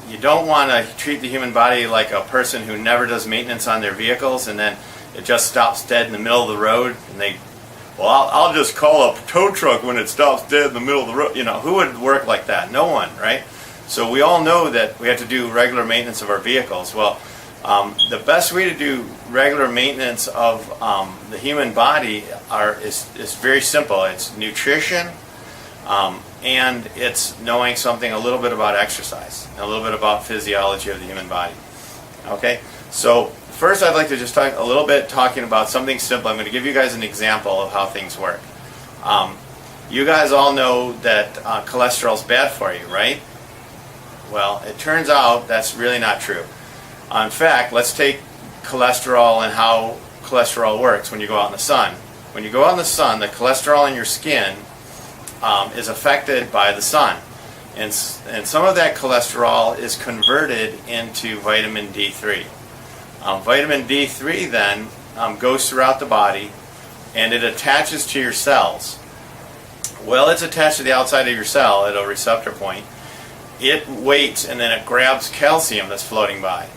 you don't want to treat the human body like a person who never does maintenance on their vehicles and then it just stops dead in the middle of the road and they, well, I'll just call a tow truck when it stops dead in the middle of the road. You know, who would work like that? No one, right? So we all know that we have to do regular maintenance of our vehicles. Well, the best way to do regular maintenance of the human body is very simple. It's nutrition, and it's knowing something a little bit about exercise, and a little bit about physiology of the human body. Okay, so first I'd like to just talk a little bit talking about something simple. I'm going to give you guys an example of how things work. You guys all know that cholesterol is bad for you, right? Well, it turns out that's really not true. In fact, let's take cholesterol and how cholesterol works when you go out in the sun. When you go out in the sun, the cholesterol in your skin is affected by the sun. And some of that cholesterol is converted into vitamin D3. Vitamin D3 then goes throughout the body and it attaches to your cells. Well, it's attached to the outside of your cell at a receptor point. It waits and then it grabs calcium that's floating by.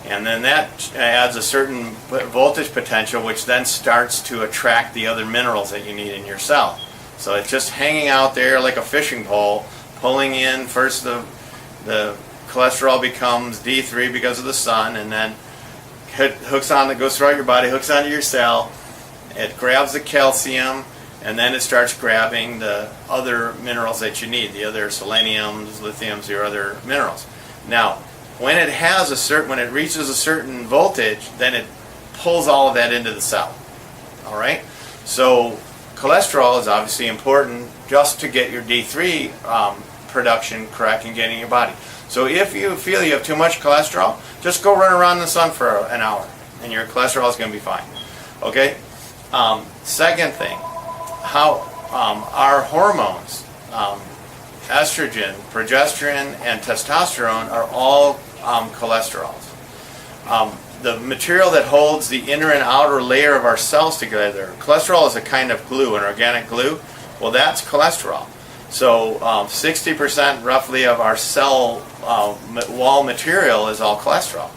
And then that adds a certain voltage potential which then starts to attract the other minerals that you need in your cell. So it's just hanging out there like a fishing pole, pulling in first the cholesterol becomes D3 because of the sun, and then hooks on, that goes throughout your body, hooks onto your cell, it grabs the calcium, and then it starts grabbing the other minerals that you need, the other seleniums, lithiums, your other minerals. Now, when it reaches a certain voltage, then it pulls all of that into the cell. All right? So cholesterol is obviously important just to get your D3 production correct and get in your body. So if you feel you have too much cholesterol, just go run around in the sun for an hour and your cholesterol is going to be fine. Okay? Second thing, how our hormones, estrogen, progesterone, and testosterone are all cholesterols. The material that holds the inner and outer layer of our cells together, cholesterol is a kind of glue, an organic glue. Well, that's cholesterol. So 60% roughly of our cell wall material is all cholesterol.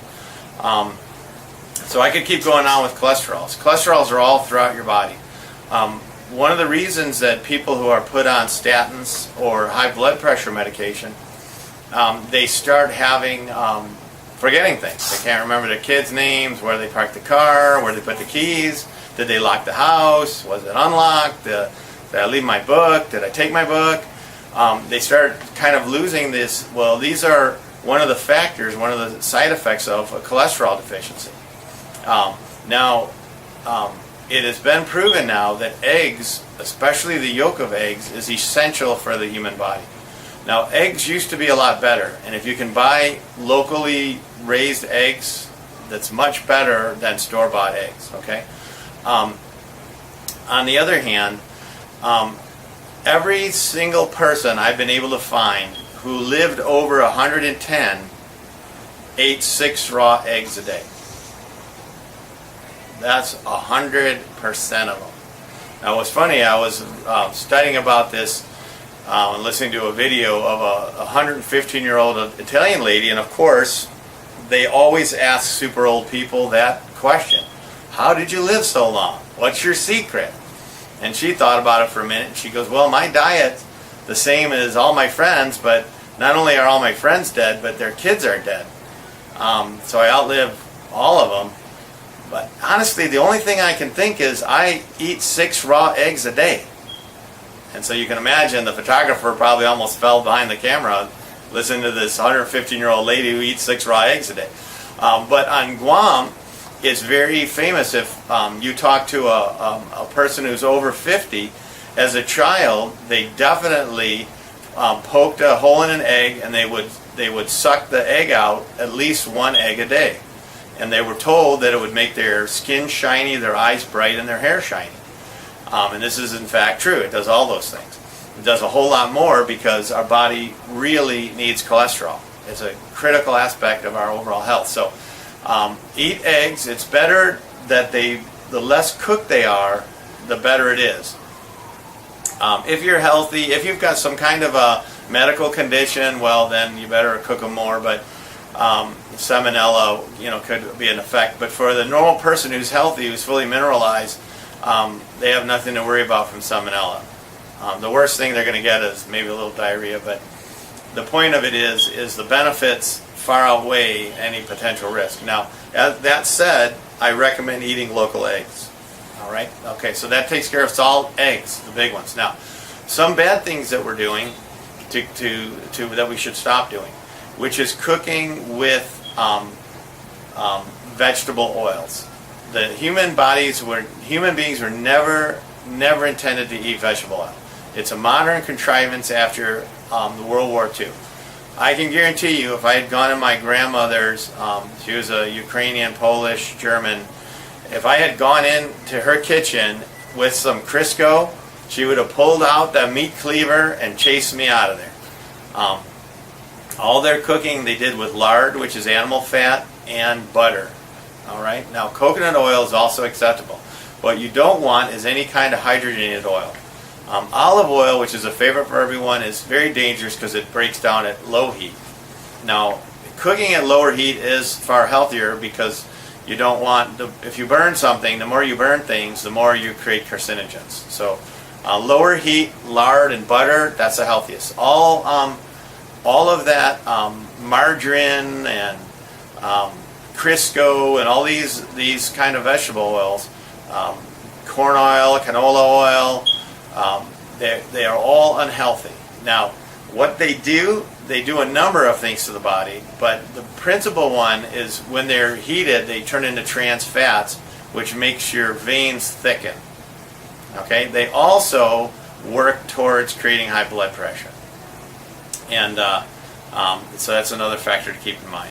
So I could keep going on with cholesterols. Cholesterols are all throughout your body. One of the reasons that people who are put on statins or high blood pressure medication, they start having forgetting things. They can't remember their kids' names, where they parked the car, where they put the keys, did they lock the house, was it unlocked, did I leave my book, did I take my book? They start kind of losing this. Well, these are one of the factors, one of the side effects of a cholesterol deficiency. It has been proven now that eggs, especially the yolk of eggs, is essential for the human body. Now, eggs used to be a lot better, and if you can buy locally raised eggs, that's much better than store-bought eggs, okay? On the other hand, every single person I've been able to find who lived over 110 ate 6 raw eggs a day. That's 100% of them. Now, what's funny, I was studying about this and listening to a video of a 115-year-old Italian lady, and of course, they always ask super old people that question. How did you live so long? What's your secret? And she thought about it for a minute, and she goes, well, my diet's the same as all my friends, but not only are all my friends dead, but their kids are dead. So I outlive all of them. But honestly, the only thing I can think is I eat 6 raw eggs a day. And so you can imagine the photographer probably almost fell behind the camera listening to this 115-year-old lady who eats 6 raw eggs a day. But on Guam, it's very famous. If you talk to a person who's over 50, as a child, they definitely poked a hole in an egg and they would suck the egg out at least 1 egg a day. And they were told that it would make their skin shiny, their eyes bright, and their hair shiny. And this is in fact true. It does all those things. It does a whole lot more because our body really needs cholesterol. It's a critical aspect of our overall health. So eat eggs. It's better that the less cooked they are, the better it is. If you're healthy, if you've got some kind of medical condition, well, then you better cook them more. But salmonella, could be an effect. But for the normal person who's healthy, who's fully mineralized, they have nothing to worry about from salmonella. The worst thing they're going to get is maybe a little diarrhea, but the point of it is the benefits far outweigh any potential risk. Now, that said, I recommend eating local eggs. All right? Okay, so that takes care of salt, eggs, the big ones. Now, some bad things that we're doing that we should stop doing, which is cooking with vegetable oils. Human beings were never intended to eat vegetable oil. It's a modern contrivance after the World War II. I can guarantee you, if I had gone to my grandmother's, she was a Ukrainian, Polish, German, if I had gone into her kitchen with some Crisco, she would have pulled out that meat cleaver and chased me out of there. All their cooking they did with lard, which is animal fat, and butter. All right. Now, coconut oil is also acceptable. What you don't want is any kind of hydrogenated oil. Olive oil, which is a favorite for everyone, is very dangerous because it breaks down at low heat. Now, cooking at lower heat is far healthier because you don't want, if you burn something, the more you burn things, the more you create carcinogens. So, lower heat, lard and butter, that's the healthiest. All of that margarine and Crisco and all these kind of vegetable oils, corn oil, canola oil, they are all unhealthy. Now, what they do a number of things to the body, but the principal one is when they're heated, they turn into trans fats, which makes your veins thicken. Okay, they also work towards creating high blood pressure, and so that's another factor to keep in mind.